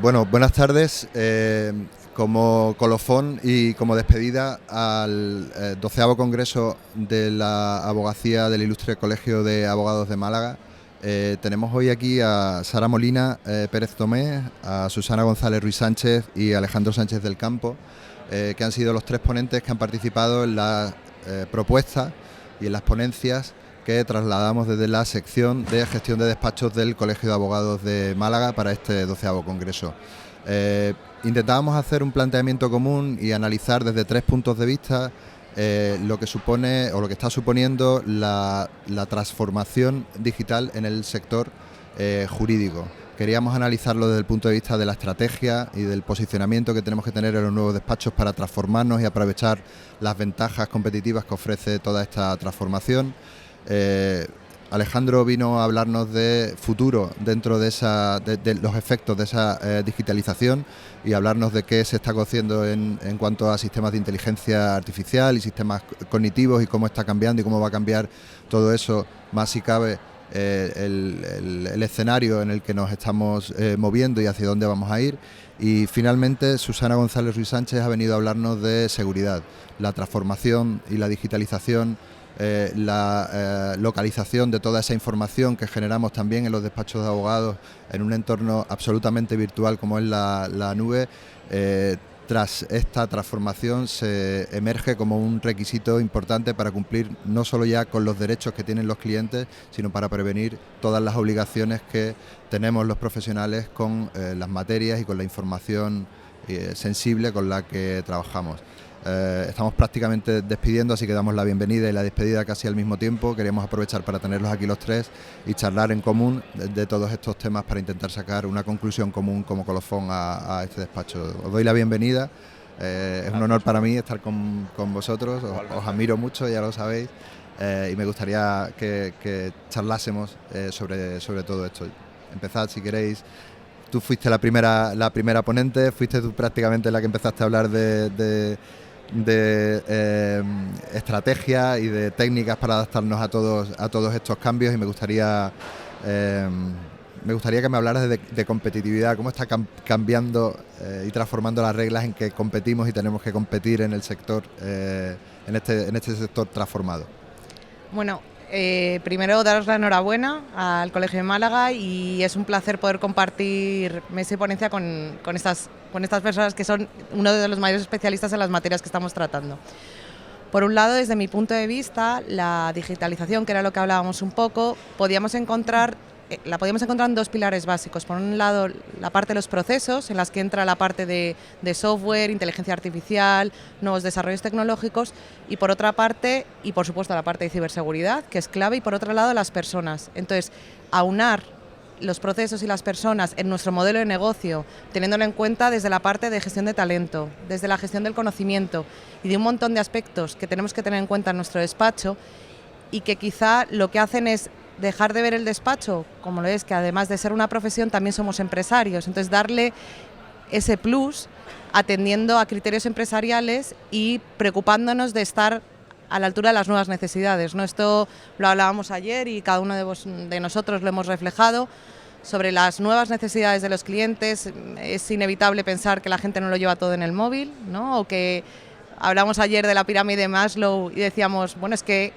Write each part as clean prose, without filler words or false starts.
Bueno, buenas tardes. Como colofón y como despedida al 12º Congreso de la Abogacía del Ilustre Colegio de Abogados de Málaga, tenemos hoy aquí a Sara Molina Pérez Tomé, a Susana González Ruiz Sánchez y a Alejandro Sánchez del Campo, que han sido los tres ponentes que han participado en la propuesta y en las ponencias que trasladamos desde la sección de gestión de despachos del Colegio de Abogados de Málaga para este 12º Congreso. Intentábamos hacer un planteamiento común y analizar desde tres puntos de vista lo que supone o lo que está suponiendo la transformación digital en el sector jurídico. Queríamos analizarlo desde el punto de vista de la estrategia y del posicionamiento que tenemos que tener en los nuevos despachos para transformarnos y aprovechar las ventajas competitivas que ofrece toda esta transformación. Alejandro vino a hablarnos de futuro dentro de los efectos de esa digitalización y hablarnos de qué se está haciendo en cuanto a sistemas de inteligencia artificial y sistemas cognitivos y cómo está cambiando y cómo va a cambiar todo eso, más si cabe el escenario en el que nos estamos moviendo y hacia dónde vamos a ir. Y finalmente Susana González Ruiz Sánchez ha venido a hablarnos de seguridad, la transformación y la digitalización, la localización de toda esa información que generamos también en los despachos de abogados en un entorno absolutamente virtual como es la nube. Tras esta transformación se emerge como un requisito importante para cumplir no solo ya con los derechos que tienen los clientes, sino para prevenir todas las obligaciones que tenemos los profesionales con las materias y con la información sensible con la que trabajamos. Estamos prácticamente despidiendo, así que damos la bienvenida y la despedida casi al mismo tiempo. Queríamos aprovechar para tenerlos aquí los tres y charlar en común de todos estos temas para intentar sacar una conclusión común como colofón a este despacho. Os doy la bienvenida, es un honor para mí estar con vosotros, os admiro mucho, ya lo sabéis, y me gustaría que charlásemos sobre todo esto. Empezad si queréis. Tú fuiste la primera ponente, fuiste tú prácticamente la que empezaste a hablar de estrategia y de técnicas para adaptarnos a todos estos cambios, y me gustaría que me hablaras de competitividad, cómo está cambiando y transformando las reglas en que competimos y tenemos que competir en el sector, en este sector transformado. Bueno, primero daros la enhorabuena al Colegio de Málaga, y es un placer poder compartir mesa y ponencia con estas personas que son uno de los mayores especialistas en las materias que estamos tratando. Por un lado, desde mi punto de vista, la digitalización, que era lo que hablábamos un poco, la podíamos encontrar en dos pilares básicos. Por un lado, la parte de los procesos, en las que entra la parte de software, inteligencia artificial, nuevos desarrollos tecnológicos, y por otra parte, y por supuesto la parte de ciberseguridad, que es clave, y por otro lado las personas. Entonces, aunar los procesos y las personas en nuestro modelo de negocio, teniéndolo en cuenta desde la parte de gestión de talento, desde la gestión del conocimiento y de un montón de aspectos que tenemos que tener en cuenta en nuestro despacho, y que quizá lo que hacen es dejar de ver el despacho como lo es, que además de ser una profesión también somos empresarios. Entonces, darle ese plus atendiendo a criterios empresariales y preocupándonos de estar a la altura de las nuevas necesidades, ¿no? Esto lo hablábamos ayer y cada uno de nosotros lo hemos reflejado sobre las nuevas necesidades de los clientes. Es inevitable pensar que la gente no lo lleva todo en el móvil, ¿no? O que hablamos ayer de la pirámide de Maslow y decíamos, bueno, es que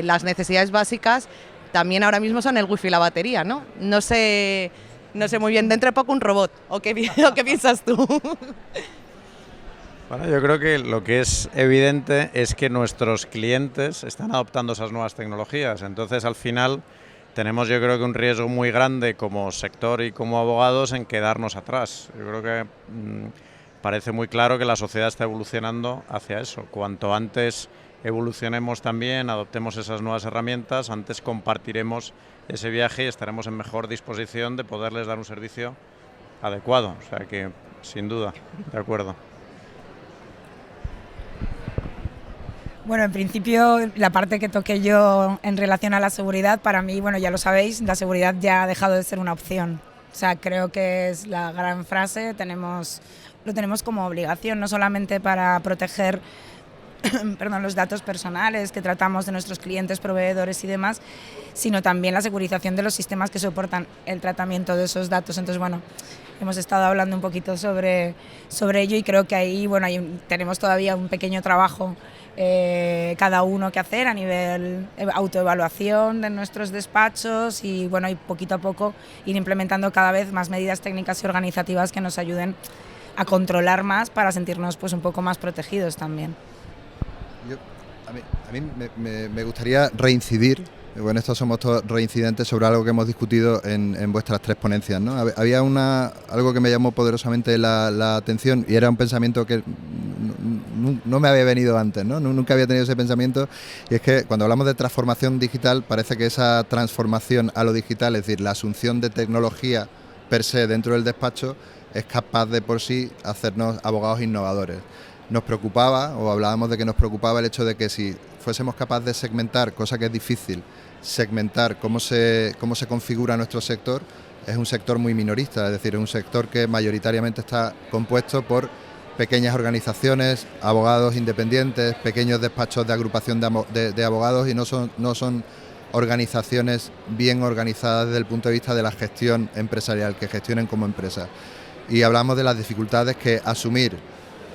las necesidades básicas también ahora mismo son el wifi y la batería, ¿no? No sé muy bien, dentro de poco un robot, ¿o qué piensas tú? Bueno, yo creo que lo que es evidente es que nuestros clientes están adoptando esas nuevas tecnologías. Entonces, al final, tenemos yo creo que un riesgo muy grande como sector y como abogados en quedarnos atrás. Yo creo que parece muy claro que la sociedad está evolucionando hacia eso. Cuanto antes evolucionemos también, adoptemos esas nuevas herramientas, antes compartiremos ese viaje y estaremos en mejor disposición de poderles dar un servicio adecuado. O sea que, sin duda, de acuerdo. Bueno, en principio, la parte que toqué yo en relación a la seguridad, para mí, bueno, ya lo sabéis, la seguridad ya ha dejado de ser una opción. O sea, creo que es la gran frase, lo tenemos como obligación, no solamente para proteger perdón, los datos personales que tratamos de nuestros clientes, proveedores y demás, sino también la securización de los sistemas que soportan el tratamiento de esos datos. Entonces, bueno, hemos estado hablando un poquito sobre ello y creo que ahí, bueno, tenemos todavía un pequeño trabajo cada uno que hacer a nivel autoevaluación de nuestros despachos y, bueno, y poquito a poco ir implementando cada vez más medidas técnicas y organizativas que nos ayuden a controlar más para sentirnos pues un poco más protegidos también. A mí me gustaría reincidir, bueno, estos somos todos reincidentes, sobre algo que hemos discutido en vuestras 3 ponencias, ¿no? Había algo que me llamó poderosamente la atención y era un pensamiento que no me había venido antes, ¿no? Nunca había tenido ese pensamiento, y es que cuando hablamos de transformación digital parece que esa transformación a lo digital, es decir, la asunción de tecnología per se dentro del despacho, es capaz de por sí hacernos abogados innovadores. Nos preocupaba, o hablábamos de que nos preocupaba el hecho de que si fuésemos capaces de segmentar, cosa que es difícil, segmentar cómo se configura nuestro sector, es un sector muy minorista, es decir, es un sector que mayoritariamente está compuesto por pequeñas organizaciones, abogados independientes, pequeños despachos de agrupación de abogados, y no son organizaciones bien organizadas desde el punto de vista de la gestión empresarial, que gestionen como empresa. Y hablamos de las dificultades que asumir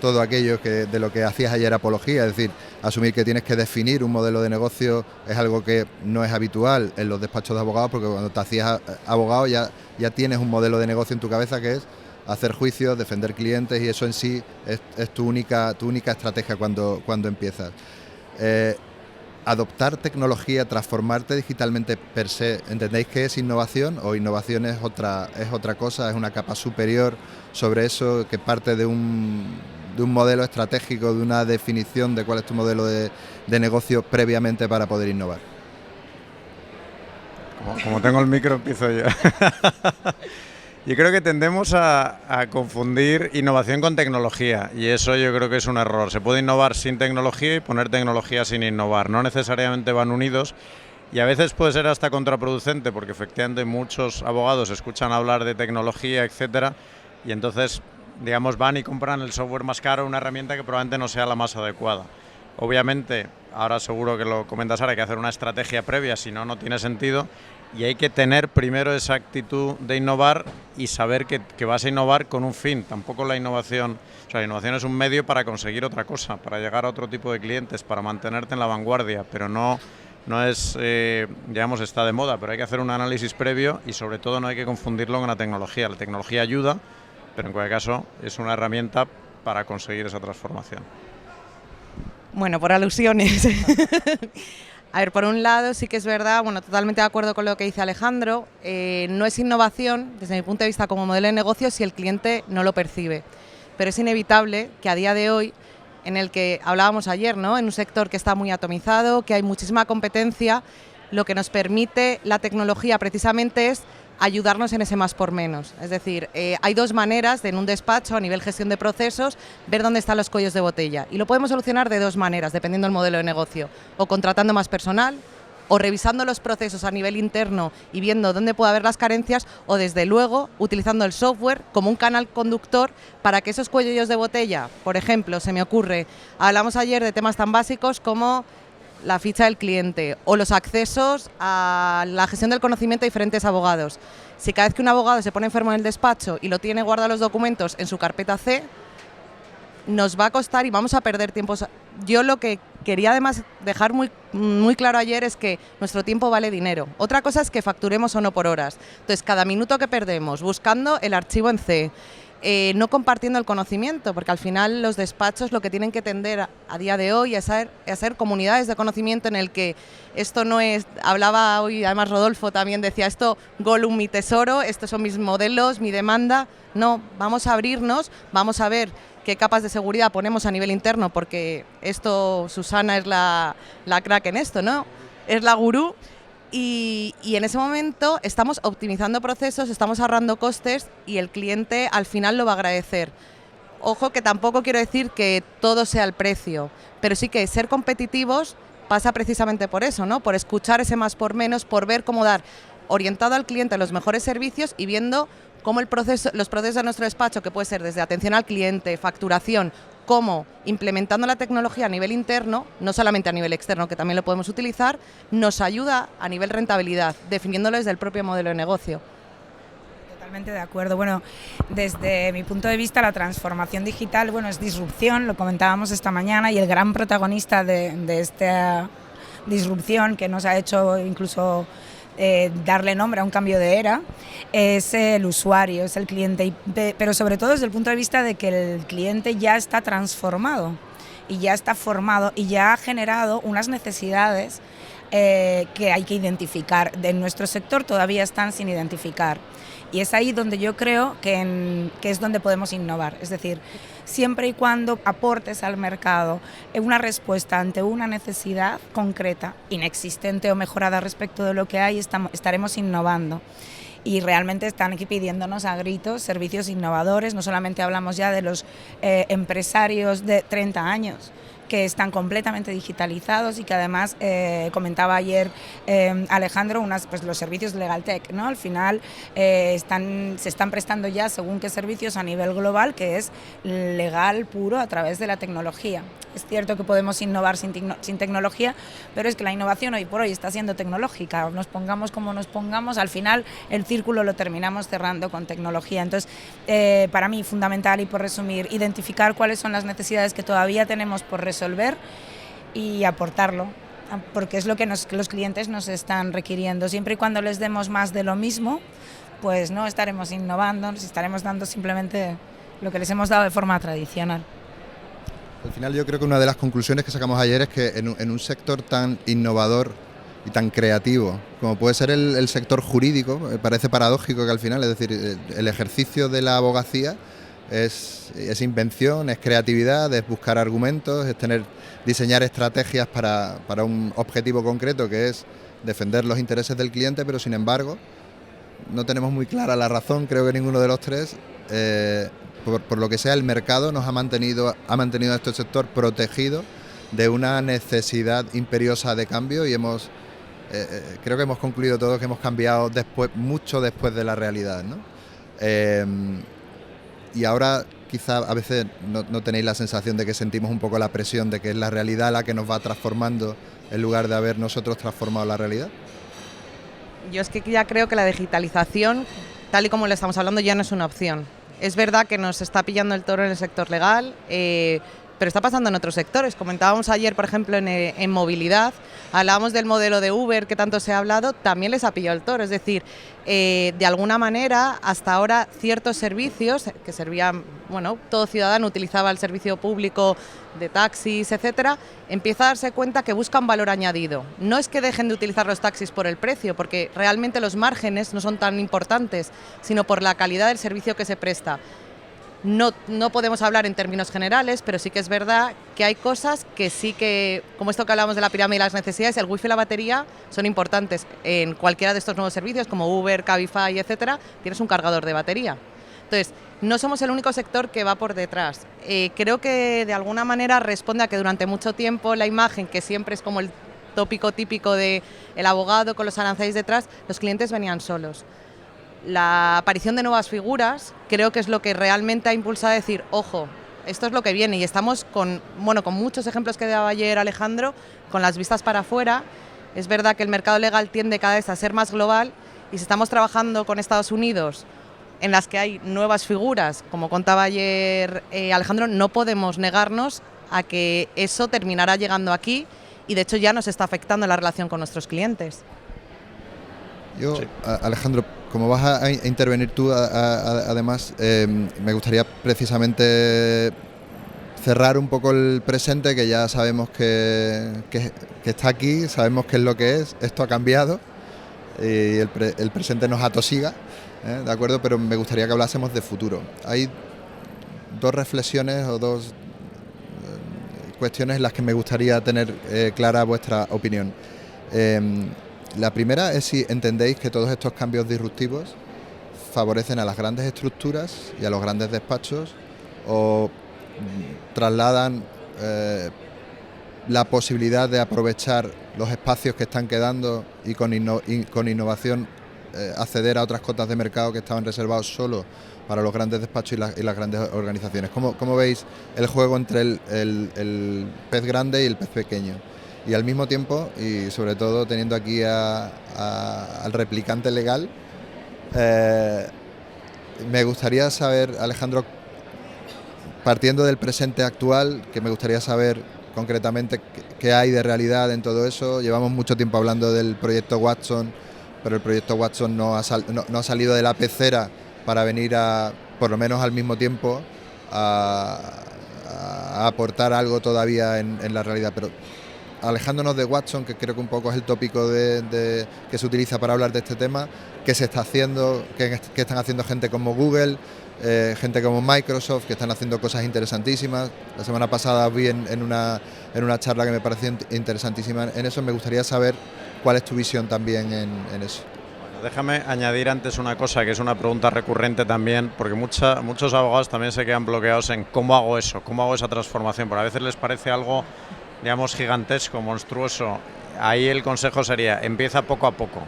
todo aquello de lo que hacías ayer apología, es decir, asumir que tienes que definir un modelo de negocio es algo que no es habitual en los despachos de abogados, porque cuando te hacías abogado ya tienes un modelo de negocio en tu cabeza, que es hacer juicios, defender clientes, y eso en sí es tu única estrategia cuando empiezas. Adoptar tecnología, transformarte digitalmente per se, ¿entendéis que es innovación? ¿O innovación es otra cosa, es una capa superior sobre eso, que parte de un modelo estratégico, de una definición de cuál es tu modelo de negocio previamente para poder innovar? Como tengo el micro, empiezo yo. Yo creo que tendemos a confundir innovación con tecnología, y eso yo creo que es un error. Se puede innovar sin tecnología y poner tecnología sin innovar. No necesariamente van unidos, y a veces puede ser hasta contraproducente, porque efectivamente muchos abogados escuchan hablar de tecnología, etcétera, y entonces, digamos, van y compran el software más caro, una herramienta que probablemente no sea la más adecuada. Obviamente, ahora seguro que lo comentas ahora, hay que hacer una estrategia previa, si no, no tiene sentido. Y hay que tener primero esa actitud de innovar y saber que vas a innovar con un fin. Tampoco la innovación es un medio para conseguir otra cosa, para llegar a otro tipo de clientes, para mantenerte en la vanguardia, pero no es, digamos, está de moda, pero hay que hacer un análisis previo y sobre todo no hay que confundirlo con la tecnología. La tecnología ayuda, pero en cualquier caso es una herramienta para conseguir esa transformación. Bueno, por alusiones. A ver, por un lado sí que es verdad, bueno, totalmente de acuerdo con lo que dice Alejandro, no es innovación desde mi punto de vista como modelo de negocio si el cliente no lo percibe, pero es inevitable que a día de hoy, en el que hablábamos ayer, ¿no?, en un sector que está muy atomizado, que hay muchísima competencia, lo que nos permite la tecnología precisamente es ayudarnos en ese más por menos. Es decir, hay 2 maneras de, en un despacho, a nivel gestión de procesos, ver dónde están los cuellos de botella. Y lo podemos solucionar de 2 maneras, dependiendo del modelo de negocio. O contratando más personal, o revisando los procesos a nivel interno y viendo dónde puede haber las carencias, o desde luego utilizando el software como un canal conductor para que esos cuellos de botella, por ejemplo, se me ocurre, hablamos ayer de temas tan básicos como la ficha del cliente o los accesos a la gestión del conocimiento de diferentes abogados. Si cada vez que un abogado se pone enfermo en el despacho y lo tiene guardado los documentos en su carpeta C, nos va a costar y vamos a perder tiempo. Yo lo que quería además dejar muy claro ayer es que nuestro tiempo vale dinero. Otra cosa es que facturemos o no por horas. Entonces, cada minuto que perdemos buscando el archivo en C, no compartiendo el conocimiento, porque al final los despachos lo que tienen que tender a día de hoy es a ser comunidades de conocimiento en el que esto no es, hablaba hoy, además Rodolfo también decía esto, Gollum mi tesoro, estos son mis modelos, mi demanda. No, vamos a abrirnos, vamos a ver qué capas de seguridad ponemos a nivel interno, porque esto, Susana es la crack en esto, ¿no? Es la gurú. Y en ese momento estamos optimizando procesos, estamos ahorrando costes y el cliente al final lo va a agradecer. Ojo que tampoco quiero decir que todo sea el precio, pero sí que ser competitivos pasa precisamente por eso, ¿no? Por escuchar ese más por menos, por ver cómo dar orientado al cliente los mejores servicios y viendo cómo los procesos de nuestro despacho, que puede ser desde atención al cliente, facturación cómo implementando la tecnología a nivel interno, no solamente a nivel externo, que también lo podemos utilizar, nos ayuda a nivel rentabilidad, definiéndolo desde el propio modelo de negocio. Totalmente de acuerdo. Bueno, desde mi punto de vista, la transformación digital, bueno, es disrupción, lo comentábamos esta mañana, y el gran protagonista de esta disrupción que nos ha hecho incluso darle nombre a un cambio de era, es el usuario, es el cliente, pero sobre todo desde el punto de vista de que el cliente ya está transformado y ya está formado y ya ha generado unas necesidades que hay que identificar. En nuestro sector todavía están sin identificar. Y es ahí donde yo creo que es donde podemos innovar. Es decir, siempre y cuando aportes al mercado una respuesta ante una necesidad concreta, inexistente o mejorada respecto de lo que hay, estaremos innovando. Y realmente están aquí pidiéndonos a gritos servicios innovadores. No solamente hablamos ya de los empresarios de 30 años, que están completamente digitalizados y que además, comentaba ayer Alejandro, pues los servicios de LegalTech, ¿no? Al final se están prestando ya según qué servicios a nivel global, que es legal puro a través de la tecnología. Es cierto que podemos innovar sin tecnología, pero es que la innovación hoy por hoy está siendo tecnológica. Nos pongamos como nos pongamos, al final el círculo lo terminamos cerrando con tecnología. Entonces, para mí, fundamental, y por resumir, identificar cuáles son las necesidades que todavía tenemos por resolver y aportarlo, porque es lo que los clientes nos están requiriendo. Siempre y cuando les demos más de lo mismo, pues no estaremos innovando, nos estaremos dando simplemente lo que les hemos dado de forma tradicional. Al final yo creo que una de las conclusiones que sacamos ayer es que en un sector tan innovador y tan creativo como puede ser el sector jurídico, me parece paradójico que al final, es decir, el ejercicio de la abogacía es invención, es creatividad, es buscar argumentos, es diseñar estrategias para un objetivo concreto, que es defender los intereses del cliente, pero sin embargo no tenemos muy clara la razón, creo que ninguno de los tres. Por lo que sea, el mercado ha mantenido a este sector protegido de una necesidad imperiosa de cambio, y creo que hemos concluido todos que hemos cambiado mucho después de la realidad, ¿no? Y ahora quizá a veces no tenéis la sensación de que sentimos un poco la presión de que es la realidad la que nos va transformando en lugar de haber nosotros transformado la realidad. Yo es que ya creo que la digitalización, tal y como lo estamos hablando, ya no es una opción. Es verdad que nos está pillando el toro en el sector legal, pero está pasando en otros sectores. Comentábamos ayer, por ejemplo, en movilidad, hablábamos del modelo de Uber que tanto se ha hablado, también les ha pillado el toro. Es decir, de alguna manera, hasta ahora ciertos servicios que servían, bueno, todo ciudadano utilizaba el servicio público de taxis, etcétera, empieza a darse cuenta que buscan valor añadido. No es que dejen de utilizar los taxis por el precio, porque realmente los márgenes no son tan importantes, sino por la calidad del servicio que se presta. No podemos hablar en términos generales, pero sí que es verdad que hay cosas que sí que, como esto que hablamos de la pirámide y las necesidades, el wifi y la batería son importantes. En cualquiera de estos nuevos servicios, como Uber, Cabify, etcétera, tienes un cargador de batería. Entonces, no somos el único sector que va por detrás. Creo que de alguna manera responde a que durante mucho tiempo la imagen, que siempre es como el tópico típico del abogado con los aranceles detrás, los clientes venían solos. La aparición de nuevas figuras creo que es lo que realmente ha impulsado a decir, ojo, esto es lo que viene, y estamos con muchos ejemplos que daba ayer Alejandro, con las vistas para afuera. Es verdad que el mercado legal tiende cada vez a ser más global, y si estamos trabajando con Estados Unidos, en las que hay nuevas figuras, como contaba ayer Alejandro, no podemos negarnos a que eso terminará llegando aquí, y de hecho ya nos está afectando la relación con nuestros clientes. Sí. Alejandro, como vas a intervenir tú, además, me gustaría precisamente cerrar un poco el presente, que ya sabemos que está aquí, sabemos qué es lo que es, esto ha cambiado y el presente nos atosiga, ¿de acuerdo? Pero me gustaría que hablásemos de futuro. Hay dos reflexiones o dos cuestiones en las que me gustaría tener clara vuestra opinión. La primera es si entendéis que todos estos cambios disruptivos favorecen a las grandes estructuras y a los grandes despachos, o trasladan la posibilidad de aprovechar los espacios que están quedando y con innovación acceder a otras cotas de mercado que estaban reservados solo para los grandes despachos y las grandes organizaciones. ¿Cómo veis el juego entre el pez grande y el pez pequeño? Y al mismo tiempo, y sobre todo teniendo aquí al replicante legal, me gustaría saber, Alejandro, partiendo del presente actual, que me gustaría saber concretamente qué hay de realidad en todo eso. Llevamos mucho tiempo hablando del proyecto Watson, pero el proyecto Watson no ha salido de la pecera para venir por lo menos al mismo tiempo, a aportar algo todavía en la realidad. Pero alejándonos de Watson, que creo que un poco es el tópico que se utiliza para hablar de este tema, ¿qué se está haciendo? ¿Qué están haciendo gente como Google, gente como Microsoft, que están haciendo cosas interesantísimas? La semana pasada vi en una charla que me pareció interesantísima en eso. Me gustaría saber cuál es tu visión también en eso. Bueno, déjame añadir antes una cosa, que es una pregunta recurrente también, porque muchos abogados también se quedan bloqueados en cómo hago eso, cómo hago esa transformación, porque a veces les parece algo, digamos, gigantesco, monstruoso. Ahí el consejo sería, empieza poco a poco,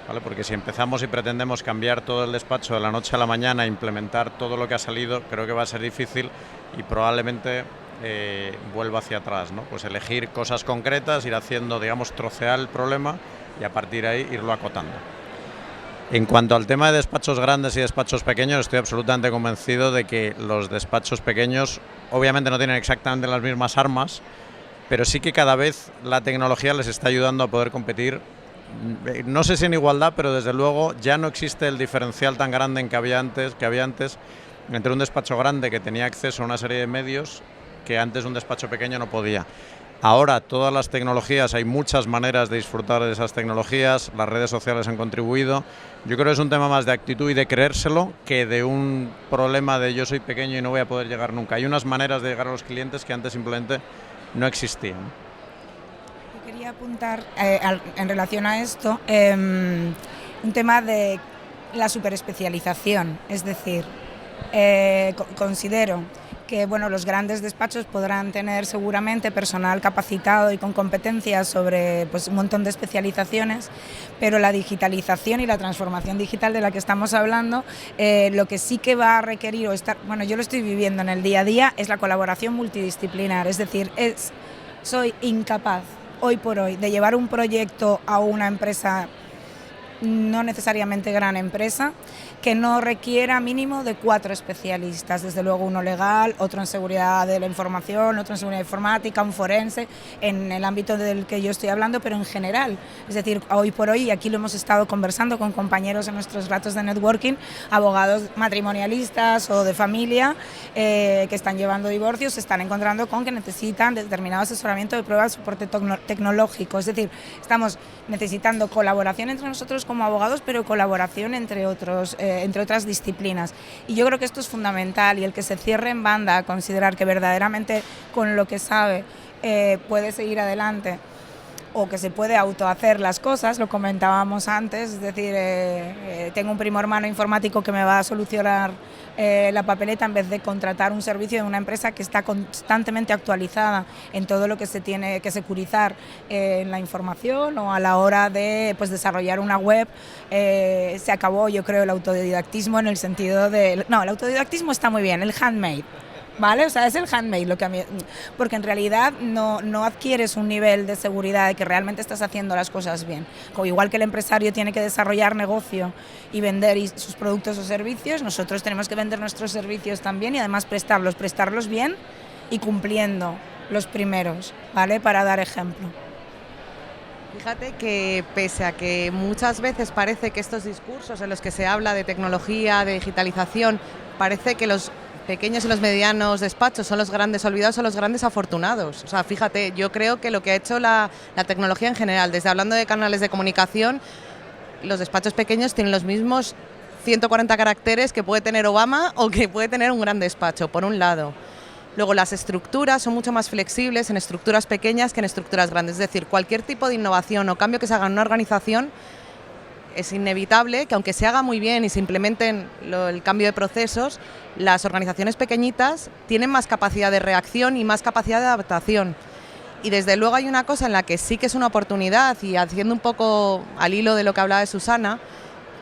¿vale? Porque si empezamos y pretendemos cambiar todo el despacho de la noche a la mañana, implementar todo lo que ha salido, creo que va a ser difícil y probablemente vuelva hacia atrás, ¿no? Pues elegir cosas concretas, ir haciendo, digamos, trocear el problema y a partir de ahí irlo acotando. En cuanto al tema de despachos grandes y despachos pequeños, estoy absolutamente convencido de que los despachos pequeños obviamente no tienen exactamente las mismas armas, pero sí que cada vez la tecnología les está ayudando a poder competir. No sé si en igualdad, pero desde luego ya no existe el diferencial tan grande que había antes entre un despacho grande que tenía acceso a una serie de medios que antes un despacho pequeño no podía. Ahora todas las tecnologías, hay muchas maneras de disfrutar de esas tecnologías, las redes sociales han contribuido. Yo creo que es un tema más de actitud y de creérselo que de un problema de yo soy pequeño y no voy a poder llegar nunca. Hay unas maneras de llegar a los clientes que antes simplemente no existían. Yo quería apuntar en relación a esto un tema de la superespecialización, es decir, considero que los grandes despachos podrán tener seguramente personal capacitado y con competencias sobre un montón de especializaciones, pero la digitalización y la transformación digital de la que estamos hablando, lo que sí que va a requerir, yo lo estoy viviendo en el día a día, es la colaboración multidisciplinar, es decir, soy incapaz hoy por hoy de llevar un proyecto a una empresa, no necesariamente gran empresa, que no requiera mínimo de 4 especialistas, desde luego uno legal, otro en seguridad de la información, otro en seguridad informática, un forense, en el ámbito del que yo estoy hablando, pero en general. Es decir, hoy por hoy, y aquí lo hemos estado conversando con compañeros en nuestros ratos de networking, abogados matrimonialistas o de familia que están llevando divorcios, se están encontrando con que necesitan determinado asesoramiento de pruebas, soporte tecnológico. Es decir, estamos necesitando colaboración entre nosotros como abogados, pero colaboración entre otras disciplinas. Y yo creo que esto es fundamental, y el que se cierre en banda a considerar que verdaderamente con lo que sabe puede seguir adelante o que se puede autohacer las cosas, lo comentábamos antes, es decir, tengo un primo hermano informático que me va a solucionar la papeleta en vez de contratar un servicio de una empresa que está constantemente actualizada en todo lo que se tiene que securizar en la información o a la hora de desarrollar una web. Se acabó, yo creo, el autodidactismo en el sentido de... No, el autodidactismo está muy bien, el handmade. ¿Vale? O sea, es el handmade lo que a mí... Porque en realidad no adquieres un nivel de seguridad de que realmente estás haciendo las cosas bien. O igual que el empresario tiene que desarrollar negocio y vender sus productos o servicios, nosotros tenemos que vender nuestros servicios también y además prestarlos bien y cumpliendo los primeros, ¿vale? Para dar ejemplo. Fíjate que pese a que muchas veces parece que estos discursos en los que se habla de tecnología, de digitalización, parece que los pequeños y los medianos despachos son los grandes olvidados, son los grandes afortunados. O sea, fíjate, yo creo que lo que ha hecho la tecnología en general, desde hablando de canales de comunicación, los despachos pequeños tienen los mismos 140 caracteres que puede tener Obama o que puede tener un gran despacho, por un lado. Luego, las estructuras son mucho más flexibles en estructuras pequeñas que en estructuras grandes. Es decir, cualquier tipo de innovación o cambio que se haga en una organización es inevitable que, aunque se haga muy bien y se implementen el cambio de procesos, las organizaciones pequeñitas tienen más capacidad de reacción y más capacidad de adaptación. Y desde luego hay una cosa en la que sí que es una oportunidad, y haciendo un poco al hilo de lo que hablaba de Susana,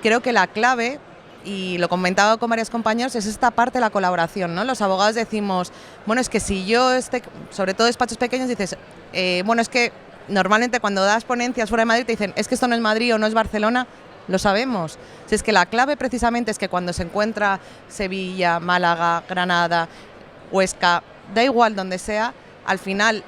creo que la clave, y lo comentaba con varios compañeros, es esta parte de la colaboración, ¿no? Los abogados decimos, bueno, es que si yo, sobre todo despachos pequeños, dices, bueno, es que normalmente cuando das ponencias fuera de Madrid te dicen, es que esto no es Madrid o no es Barcelona, lo sabemos. Si es que la clave precisamente es que cuando se encuentra Sevilla, Málaga, Granada, Huesca, da igual donde sea, al final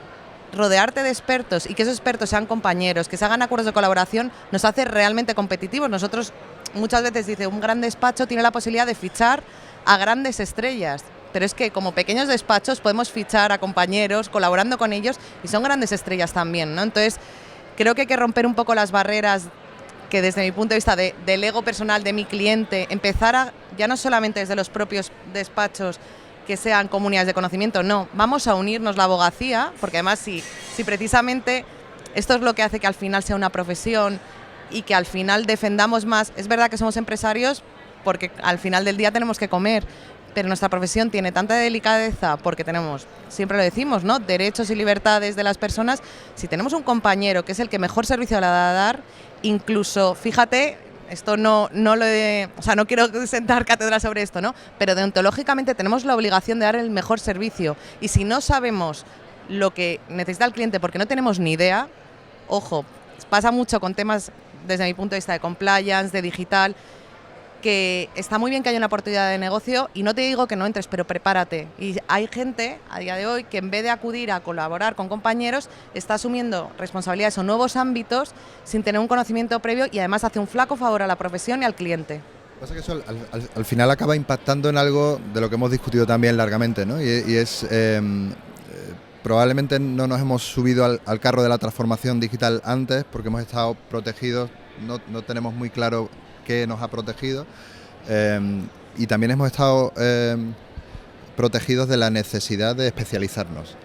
rodearte de expertos y que esos expertos sean compañeros, que se hagan acuerdos de colaboración, nos hace realmente competitivos. Nosotros muchas veces dice, un gran despacho tiene la posibilidad de fichar a grandes estrellas, pero es que como pequeños despachos podemos fichar a compañeros, colaborando con ellos, y son grandes estrellas también, ¿no? Entonces, creo que hay que romper un poco las barreras que desde mi punto de vista del ego personal de mi cliente, empezar a, ya no solamente desde los propios despachos, que sean comunidades de conocimiento, no, vamos a unirnos la abogacía, porque además si precisamente esto es lo que hace que al final sea una profesión y que al final defendamos más, es verdad que somos empresarios porque al final del día tenemos que comer, pero nuestra profesión tiene tanta delicadeza porque tenemos, siempre lo decimos, ¿no?, derechos y libertades de las personas. Si tenemos un compañero que es el que mejor servicio le va a dar, incluso, fíjate, esto no quiero sentar cátedra sobre esto, ¿no?, pero deontológicamente tenemos la obligación de dar el mejor servicio, y si no sabemos lo que necesita el cliente porque no tenemos ni idea, ojo, pasa mucho con temas desde mi punto de vista de compliance, de digital, que está muy bien que haya una oportunidad de negocio y no te digo que no entres, pero prepárate. Y hay gente a día de hoy que en vez de acudir a colaborar con compañeros está asumiendo responsabilidades o nuevos ámbitos sin tener un conocimiento previo, y además hace un flaco favor a la profesión y al cliente. Pasa que eso al final acaba impactando en algo de lo que hemos discutido también largamente, ¿no? Y es probablemente no nos hemos subido al carro de la transformación digital antes porque hemos estado protegidos, no tenemos muy claro qué nos ha protegido, y también hemos estado protegidos de la necesidad de especializarnos.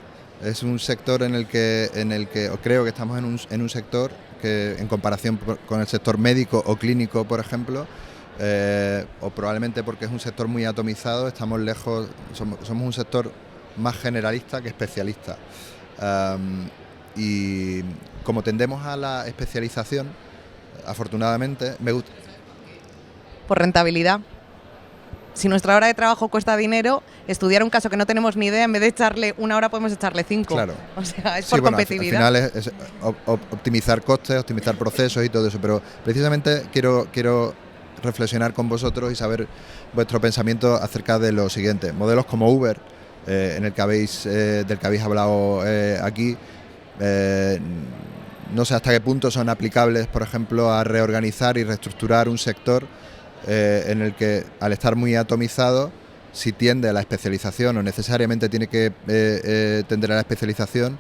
Es un sector en el que creo que estamos en un sector que, en comparación con el sector médico o clínico, por ejemplo, o probablemente porque es un sector muy atomizado, estamos lejos, somos un sector más generalista que especialista. Y como tendemos a la especialización, afortunadamente, me gusta. Por rentabilidad. Si nuestra hora de trabajo cuesta dinero, estudiar un caso que no tenemos ni idea, en vez de echarle una hora podemos echarle 5. Claro. O sea, es por competitividad. Al final es optimizar costes, optimizar procesos y todo eso, pero precisamente quiero reflexionar con vosotros y saber vuestro pensamiento acerca de lo siguiente. Modelos como Uber, del que habéis hablado aquí, no sé hasta qué punto son aplicables, por ejemplo, a reorganizar y reestructurar un sector en el que, al estar muy atomizado, si tiende a la especialización o necesariamente tiene que tender a la especialización,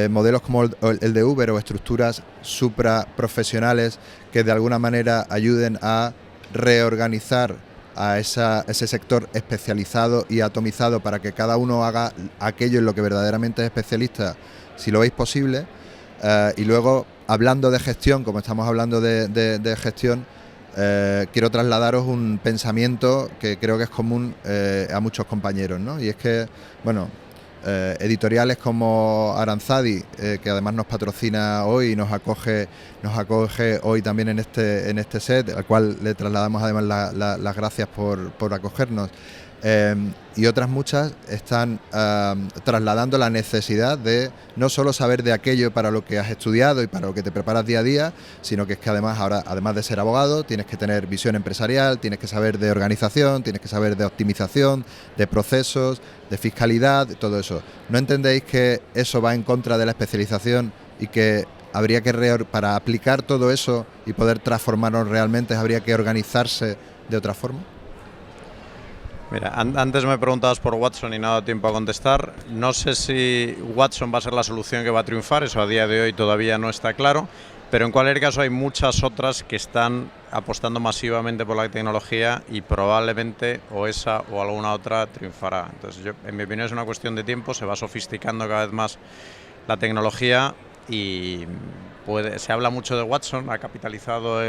modelos como el de Uber o estructuras supraprofesionales que de alguna manera ayuden a reorganizar a ese sector especializado y atomizado para que cada uno haga aquello en lo que verdaderamente es especialista, si lo veis posible. Y luego, hablando de gestión, como estamos hablando de gestión, quiero trasladaros un pensamiento que creo que es común a muchos compañeros, ¿no? Y es que, bueno, editoriales como Aranzadi, que además nos patrocina hoy y nos acoge hoy también en este set, al cual le trasladamos además las gracias por acogernos, y otras muchas están trasladando la necesidad de no solo saber de aquello para lo que has estudiado y para lo que te preparas día a día, sino que es que además ahora, además de ser abogado, tienes que tener visión empresarial, tienes que saber de organización, tienes que saber de optimización, de procesos, de fiscalidad, de todo eso. ¿No entendéis que eso va en contra de la especialización y que habría que, para aplicar todo eso y poder transformarnos realmente, habría que organizarse de otra forma? Mira, antes me preguntabas por Watson y no ha dado tiempo a contestar. No sé si Watson va a ser la solución que va a triunfar, eso a día de hoy todavía no está claro, pero en cualquier caso hay muchas otras que están apostando masivamente por la tecnología y probablemente o esa o alguna otra triunfará. Entonces, en mi opinión es una cuestión de tiempo, se va sofisticando cada vez más la tecnología y se habla mucho de Watson, ha capitalizado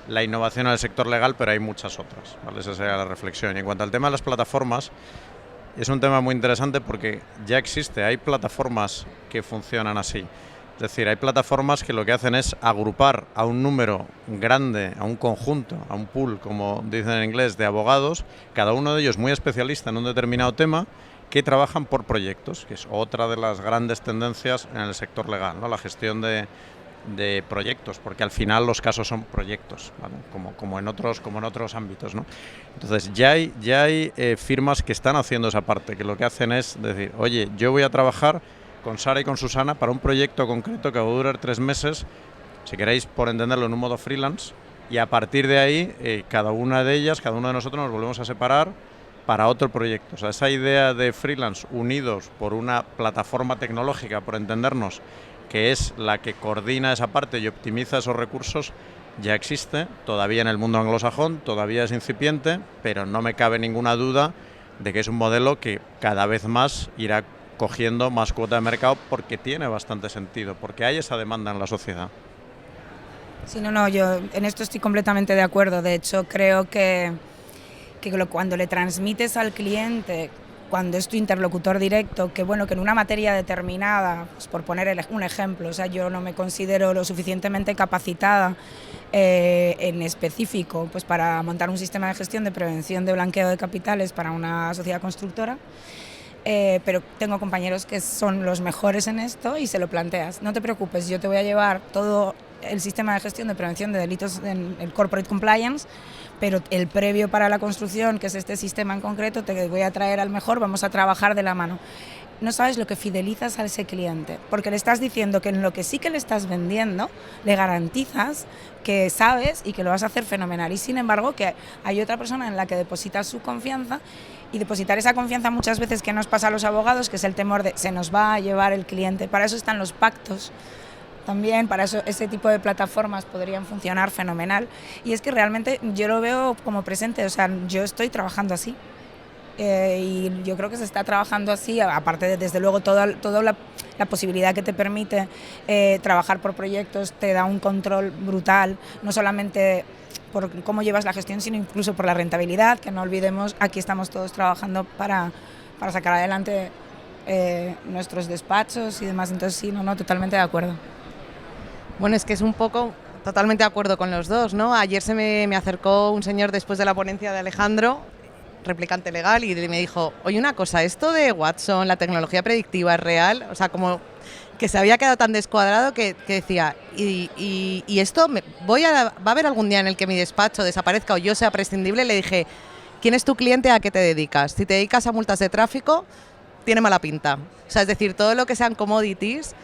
la innovación en el sector legal, pero hay muchas otras, ¿vale? Esa sería la reflexión. Y en cuanto al tema de las plataformas, es un tema muy interesante porque ya existe, hay plataformas que funcionan así. Es decir, hay plataformas que lo que hacen es agrupar a un número grande, a un conjunto, a un pool, como dicen en inglés, de abogados, cada uno de ellos muy especialista en un determinado tema, que trabajan por proyectos, que es otra de las grandes tendencias en el sector legal, ¿no? La gestión de proyectos, porque al final los casos son proyectos, ¿vale? como en otros ámbitos, ¿no? Entonces ya hay firmas que están haciendo esa parte, que lo que hacen es decir, oye, yo voy a trabajar con Sara y con Susana para un proyecto concreto que va a durar 3 meses, si queréis por entenderlo en un modo freelance, y a partir de ahí cada una de ellas, cada uno de nosotros nos volvemos a separar para otro proyecto. O sea, esa idea de freelance unidos por una plataforma tecnológica, por entendernos, que es la que coordina esa parte y optimiza esos recursos, ya existe, todavía en el mundo anglosajón, todavía es incipiente, pero no me cabe ninguna duda de que es un modelo que cada vez más irá cogiendo más cuota de mercado porque tiene bastante sentido, porque hay esa demanda en la sociedad. Sí, no, yo en esto estoy completamente de acuerdo. De hecho, creo que cuando le transmites al cliente, cuando es tu interlocutor directo, que bueno, que en una materia determinada, pues por poner un ejemplo, o sea, yo no me considero lo suficientemente capacitada en específico pues para montar un sistema de gestión de prevención de blanqueo de capitales para una sociedad constructora, pero tengo compañeros que son los mejores en esto y se lo planteas. No te preocupes, yo te voy a llevar todo el sistema de gestión de prevención de delitos en el corporate compliance, pero el previo para la construcción, que es este sistema en concreto, te voy a traer al mejor, vamos a trabajar de la mano. No sabes lo que fidelizas a ese cliente, porque le estás diciendo que en lo que sí que le estás vendiendo, le garantizas que sabes y que lo vas a hacer fenomenal. Y sin embargo, que hay otra persona en la que depositas su confianza, y depositar esa confianza muchas veces, que nos pasa a los abogados, que es el temor de se nos va a llevar el cliente. Para eso están los pactos. También para eso ese tipo de plataformas podrían funcionar fenomenal, y es que realmente yo lo veo como presente, o sea, yo estoy trabajando así y yo creo que se está trabajando así, aparte de, desde luego, toda la posibilidad que te permite trabajar por proyectos, te da un control brutal, no solamente por cómo llevas la gestión, sino incluso por la rentabilidad, que no olvidemos, aquí estamos todos trabajando para sacar adelante nuestros despachos y demás. Entonces sí, no, totalmente de acuerdo. Bueno, es que es un poco totalmente de acuerdo con los dos, ¿no? Ayer se me acercó un señor después de la ponencia de Alejandro, replicante legal, y me dijo, oye, una cosa, esto de Watson, la tecnología predictiva es real, o sea, como que se había quedado tan descuadrado que decía, y esto, ¿va a haber algún día en el que mi despacho desaparezca o yo sea prescindible? Le dije, ¿quién es tu cliente? ¿A qué te dedicas? Si te dedicas a multas de tráfico, tiene mala pinta. O sea, es decir, todo lo que sean commodities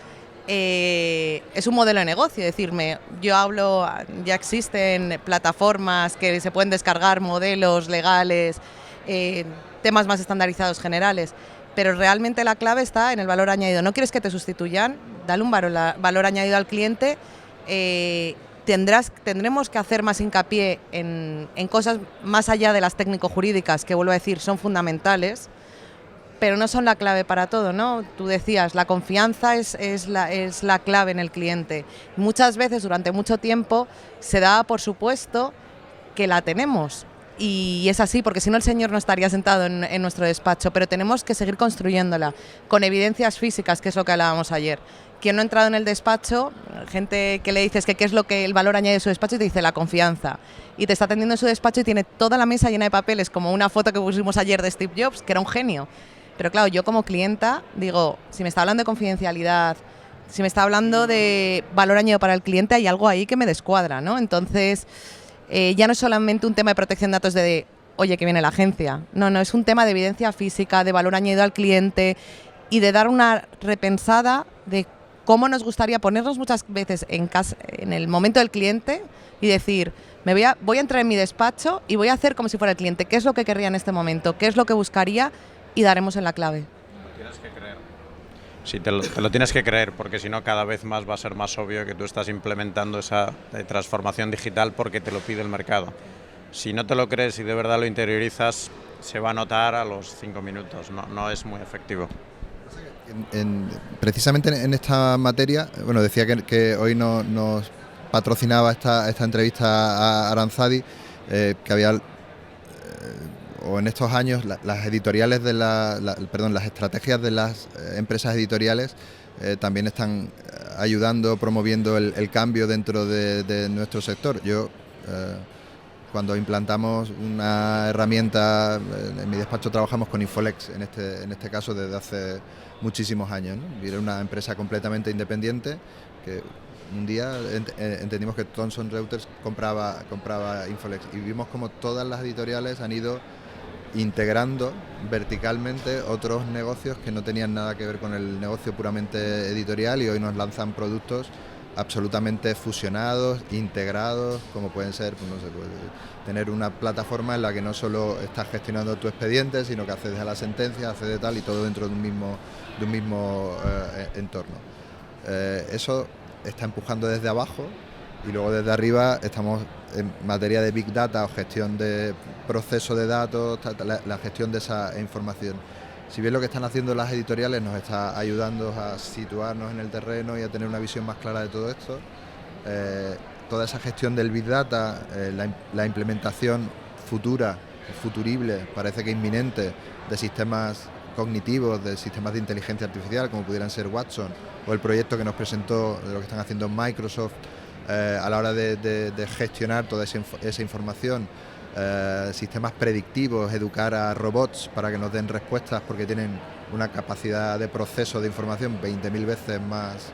es un modelo de negocio. Decirme, yo hablo, ya existen plataformas que se pueden descargar, modelos legales, temas más estandarizados generales, pero realmente la clave está en el valor añadido. No quieres que te sustituyan, dale un valor añadido al cliente. Tendremos que hacer más hincapié en cosas más allá de las técnico-jurídicas, que vuelvo a decir, son fundamentales, pero no son la clave para todo, ¿no? Tú decías, la confianza es la clave en el cliente. Muchas veces, durante mucho tiempo, se daba por supuesto que la tenemos. Y es así, porque si no el señor no estaría sentado en nuestro despacho, pero tenemos que seguir construyéndola con evidencias físicas, que es lo que hablábamos ayer. Quien no ha entrado en el despacho, gente que le dices que qué es lo que el valor añade de su despacho, y te dice la confianza. Y te está atendiendo en su despacho y tiene toda la mesa llena de papeles, como una foto que pusimos ayer de Steve Jobs, que era un genio. Pero claro, yo como clienta digo, si me está hablando de confidencialidad, si me está hablando de valor añadido para el cliente, hay algo ahí que me descuadra, ¿no? Entonces, ya no es solamente un tema de protección de datos de oye, que viene la agencia. No, es un tema de evidencia física, de valor añadido al cliente y de dar una repensada de cómo nos gustaría ponernos muchas veces en el momento del cliente y decir, voy a entrar en mi despacho y voy a hacer como si fuera el cliente. ¿Qué es lo que querría en este momento? ¿Qué es lo que buscaría? Y daremos en la clave. Lo tienes que creer. Sí, te lo tienes que creer, porque si no cada vez más va a ser más obvio que tú estás implementando esa transformación digital porque te lo pide el mercado. Si no te lo crees y de verdad lo interiorizas, se va a notar a los 5 minutos, no es muy efectivo. Precisamente en esta materia, bueno, decía que hoy nos patrocinaba esta entrevista a Aranzadi, que había... o en estos años las editoriales las estrategias de las empresas editoriales también están ayudando, promoviendo el cambio dentro de nuestro sector. Yo, cuando implantamos una herramienta, en mi despacho trabajamos con Infolex, en este caso desde hace muchísimos años, ¿no? Era una empresa completamente independiente que un día entendimos que Thomson Reuters compraba Infolex y vimos como todas las editoriales han ido integrando verticalmente otros negocios que no tenían nada que ver con el negocio puramente editorial, y hoy nos lanzan productos absolutamente fusionados, integrados, como pueden ser, pues no sé, pues, tener una plataforma en la que no solo estás gestionando tu expediente, sino que accedes a la sentencia, accedes a tal, y todo dentro de un mismo entorno. Eso está empujando desde abajo, y luego desde arriba estamos en materia de Big Data o gestión de proceso de datos, la gestión de esa información. Si bien lo que están haciendo las editoriales nos está ayudando a situarnos en el terreno y a tener una visión más clara de todo esto, toda esa gestión del Big Data, la implementación futurible, parece que inminente, de sistemas cognitivos, de sistemas de inteligencia artificial, como pudieran ser Watson, o el proyecto que nos presentó de lo que están haciendo Microsoft a la hora de gestionar toda esa información, sistemas predictivos, educar a robots para que nos den respuestas porque tienen una capacidad de proceso de información 20.000 veces más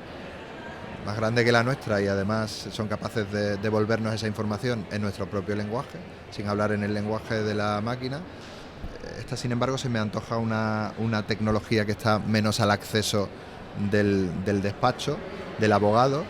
grande que la nuestra, y además son capaces de devolvernos esa información en nuestro propio lenguaje, sin hablar en el lenguaje de la máquina. Esta, sin embargo, se me antoja una tecnología que está menos al acceso del despacho, del abogado,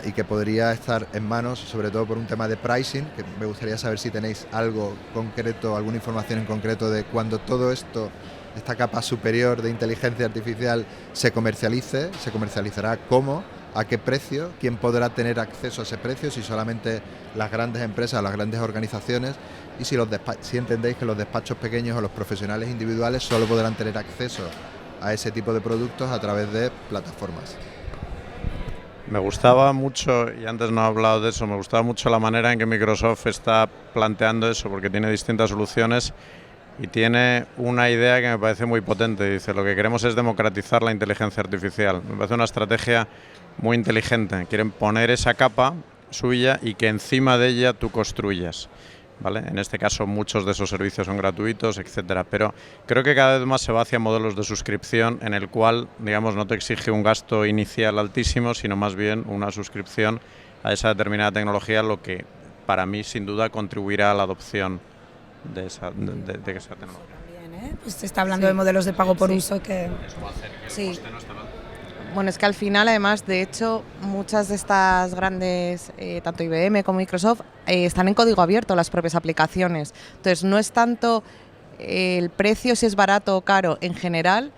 y que podría estar en manos, sobre todo por un tema de pricing, que me gustaría saber si tenéis algo concreto, alguna información en concreto de cuando todo esto, esta capa superior de inteligencia artificial se comercializará, cómo, a qué precio, quién podrá tener acceso a ese precio, si solamente las grandes empresas, las grandes organizaciones, y si entendéis que los despachos pequeños o los profesionales individuales solo podrán tener acceso a ese tipo de productos a través de plataformas. Me gustaba mucho, y antes no he hablado de eso, me gustaba mucho la manera en que Microsoft está planteando eso, porque tiene distintas soluciones y tiene una idea que me parece muy potente. Dice, lo que queremos es democratizar la inteligencia artificial. Me parece una estrategia muy inteligente. Quieren poner esa capa suya y que encima de ella tú construyas, ¿vale? En este caso muchos de esos servicios son gratuitos, etcétera, pero creo que cada vez más se va hacia modelos de suscripción en el cual, digamos, no te exige un gasto inicial altísimo, sino más bien una suscripción a esa determinada tecnología, lo que para mí sin duda contribuirá a la adopción de esa tecnología. También, pues se está hablando de modelos de pago por uso que... Eso va a hacer que el coste no esté mal. Bueno, es que al final, además, de hecho, muchas de estas grandes, tanto IBM como Microsoft, están en código abierto las propias aplicaciones. Entonces, no es tanto el precio, si es barato o caro, en general,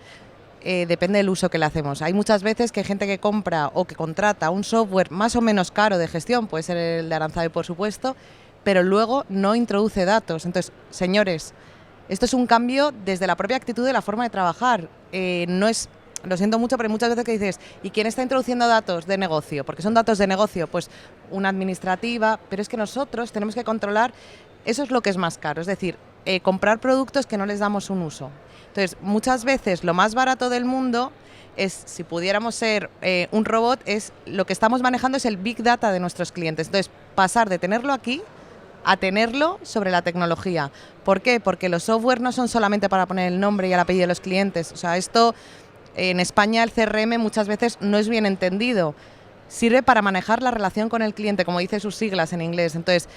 depende del uso que le hacemos. Hay muchas veces que hay gente que compra o que contrata un software más o menos caro de gestión, puede ser el de Aranzabe, por supuesto, pero luego no introduce datos. Entonces, señores, esto es un cambio desde la propia actitud de la forma de trabajar. No es... Lo siento mucho, pero hay muchas veces que dices, ¿y quién está introduciendo datos de negocio? Porque son datos de negocio, pues una administrativa, pero es que nosotros tenemos que controlar, eso es lo que es más caro, es decir, comprar productos que no les damos un uso. Entonces, muchas veces lo más barato del mundo es, si pudiéramos ser un robot, es lo que estamos manejando es el Big Data de nuestros clientes. Entonces, pasar de tenerlo aquí a tenerlo sobre la tecnología. ¿Por qué? Porque los software no son solamente para poner el nombre y el apellido de los clientes. O sea, esto... En España el CRM muchas veces no es bien entendido. Sirve para manejar la relación con el cliente, como dice sus siglas en inglés. Entonces,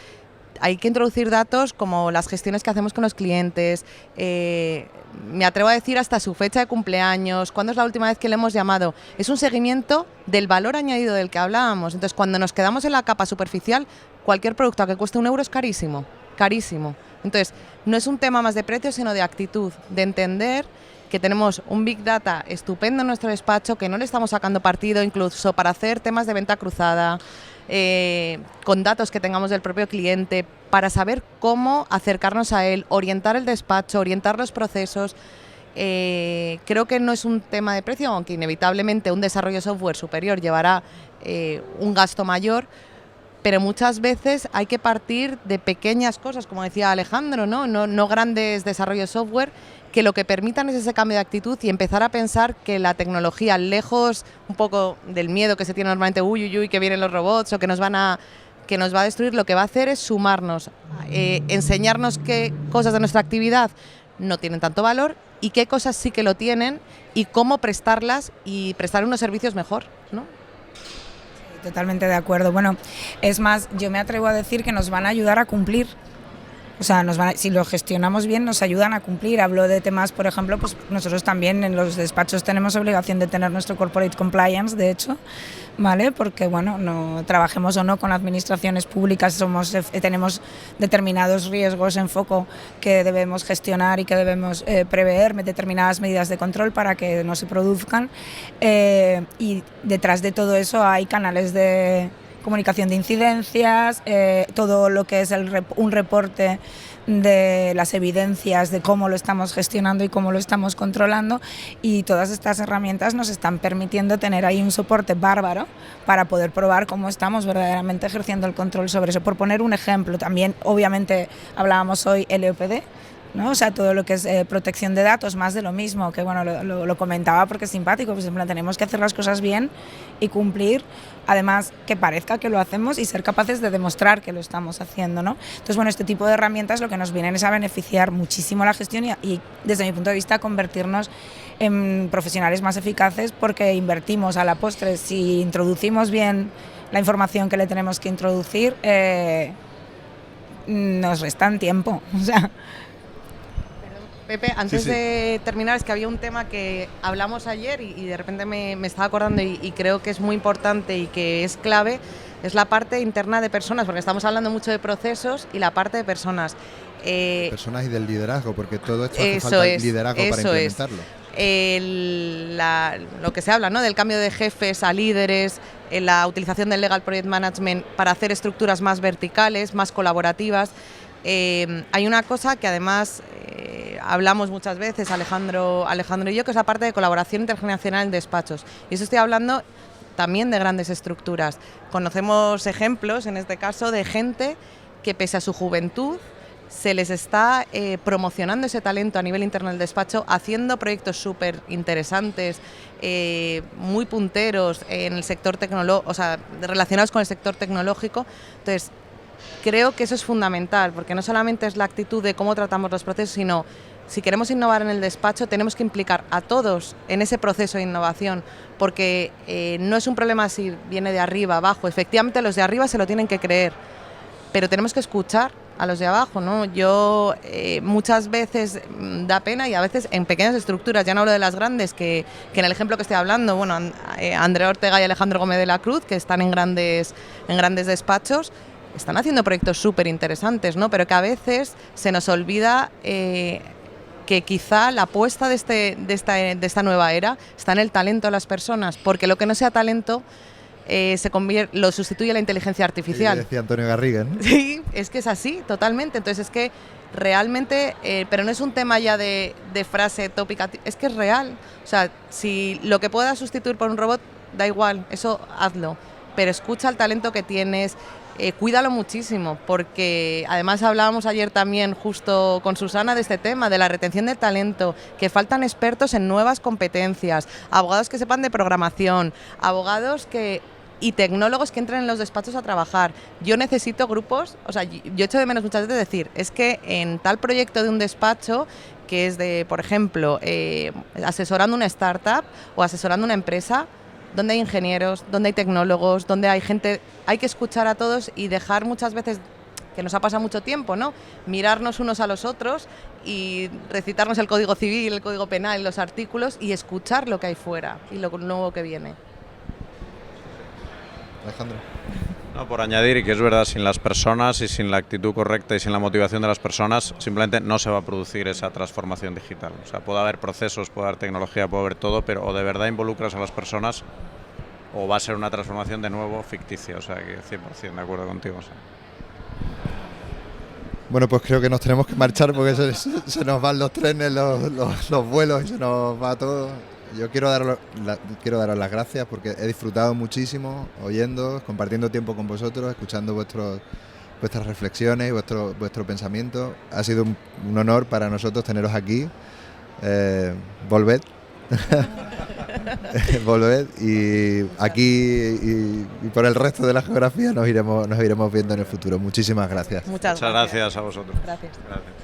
hay que introducir datos como las gestiones que hacemos con los clientes. Me atrevo a decir hasta su fecha de cumpleaños, cuándo es la última vez que le hemos llamado. Es un seguimiento del valor añadido del que hablábamos. Entonces, cuando nos quedamos en la capa superficial, cualquier producto que cueste €1 es carísimo, carísimo. Entonces, no es un tema más de precio, sino de actitud, de entender que tenemos un Big Data estupendo en nuestro despacho, que no le estamos sacando partido incluso para hacer temas de venta cruzada, con datos que tengamos del propio cliente, para saber cómo acercarnos a él, orientar el despacho, orientar los procesos. Creo que no es un tema de precio, aunque inevitablemente un desarrollo de software superior llevará un gasto mayor, pero muchas veces hay que partir de pequeñas cosas, como decía Alejandro, no grandes desarrollos de software, que lo que permitan es ese cambio de actitud y empezar a pensar que la tecnología, lejos un poco del miedo que se tiene normalmente, uy, que vienen los robots o que nos va a destruir, lo que va a hacer es sumarnos, enseñarnos qué cosas de nuestra actividad no tienen tanto valor y qué cosas sí que lo tienen y cómo prestarlas y prestar unos servicios mejor, ¿no? Totalmente de acuerdo. Bueno, es más, yo me atrevo a decir que nos van a ayudar a cumplir. O sea, si lo gestionamos bien, nos ayudan a cumplir. Hablo de temas, por ejemplo, pues nosotros también en los despachos tenemos obligación de tener nuestro corporate compliance, de hecho, ¿vale? Porque, bueno, no trabajemos o no con administraciones públicas, tenemos determinados riesgos en foco que debemos gestionar y que debemos prever, determinadas medidas de control para que no se produzcan. Y detrás de todo eso hay canales de comunicación de incidencias, todo lo que es un reporte de las evidencias de cómo lo estamos gestionando y cómo lo estamos controlando, y todas estas herramientas nos están permitiendo tener ahí un soporte bárbaro para poder probar cómo estamos verdaderamente ejerciendo el control sobre eso. Por poner un ejemplo, también obviamente hablábamos hoy LOPD, ¿no? O sea, todo lo que es protección de datos, más de lo mismo, que bueno, lo comentaba porque es simpático, pues en plan, tenemos que hacer las cosas bien y cumplir, además que parezca que lo hacemos y ser capaces de demostrar que lo estamos haciendo, ¿no? Entonces, bueno, este tipo de herramientas lo que nos vienen es a beneficiar muchísimo la gestión y desde mi punto de vista convertirnos en profesionales más eficaces, porque invertimos a la postre, si introducimos bien la información que le tenemos que introducir, nos restan tiempo, o sea. Pepe, antes de terminar, es que había un tema que hablamos ayer y de repente me estaba acordando y creo que es muy importante y que es clave, es la parte interna de personas, porque estamos hablando mucho de procesos y la parte de personas. Personas y del liderazgo, porque todo esto hace falta liderazgo para implementarlo. Lo que se habla, ¿no?, del cambio de jefes a líderes, la utilización del Legal Project Management para hacer estructuras más verticales, más colaborativas. Hay una cosa que además hablamos muchas veces, Alejandro y yo, que es la parte de colaboración intergeneracional en despachos. Y eso estoy hablando también de grandes estructuras. Conocemos ejemplos, en este caso, de gente que pese a su juventud se les está promocionando ese talento a nivel interno del despacho, haciendo proyectos súper interesantes, muy punteros en el sector tecnológico, o sea, relacionados con el sector tecnológico. Entonces, creo que eso es fundamental, porque no solamente es la actitud de cómo tratamos los procesos, sino si queremos innovar en el despacho tenemos que implicar a todos en ese proceso de innovación, porque no es un problema si viene de arriba abajo. Efectivamente los de arriba se lo tienen que creer, pero tenemos que escuchar a los de abajo, ¿no? Yo muchas veces da pena, y a veces en pequeñas estructuras, ya no hablo de las grandes, que en el ejemplo que estoy hablando, bueno, Andrea Ortega y Alejandro Gómez de la Cruz, que están en grandes despachos, están haciendo proyectos súper interesantes, ¿no? Pero que a veces se nos olvida que quizá la apuesta de esta nueva era está en el talento de las personas, porque lo que no sea talento lo sustituye la inteligencia artificial. Decía Antonio Garriga, ¿no? Sí, es que es así, totalmente. Entonces es que realmente, pero no es un tema ya de frase tópica, es que es real. O sea, si lo que puedas sustituir por un robot, da igual, eso hazlo, pero escucha el talento que tienes. Cuídalo muchísimo, porque además hablábamos ayer también justo con Susana de este tema, de la retención del talento, que faltan expertos en nuevas competencias, abogados que sepan de programación, abogados y tecnólogos que entren en los despachos a trabajar. Yo necesito grupos, o sea, yo echo de menos muchas veces decir, es que en tal proyecto de un despacho, que es de, por ejemplo, asesorando una startup o asesorando una empresa, donde hay ingenieros, donde hay tecnólogos, donde hay gente, hay que escuchar a todos y dejar muchas veces, que nos ha pasado mucho tiempo, ¿no?, mirarnos unos a los otros y recitarnos el Código Civil, el Código Penal, los artículos, y escuchar lo que hay fuera y lo nuevo que viene. Alejandro. No, por añadir, y que es verdad, sin las personas y sin la actitud correcta y sin la motivación de las personas, simplemente no se va a producir esa transformación digital. O sea, puede haber procesos, puede haber tecnología, puede haber todo, pero o de verdad involucras a las personas o va a ser una transformación de nuevo ficticia. O sea, que 100% de acuerdo contigo. O sea. Bueno, pues creo que nos tenemos que marchar porque se nos van los trenes, los vuelos, y se nos va todo. yo quiero daros las gracias porque he disfrutado muchísimo oyendo, compartiendo tiempo con vosotros, escuchando vuestras reflexiones y vuestro pensamiento. Ha sido un honor para nosotros teneros aquí. Volved. Volved y aquí y por el resto de la geografía nos iremos viendo en el futuro. Muchísimas gracias. Muchas gracias a vosotros. Gracias. Gracias.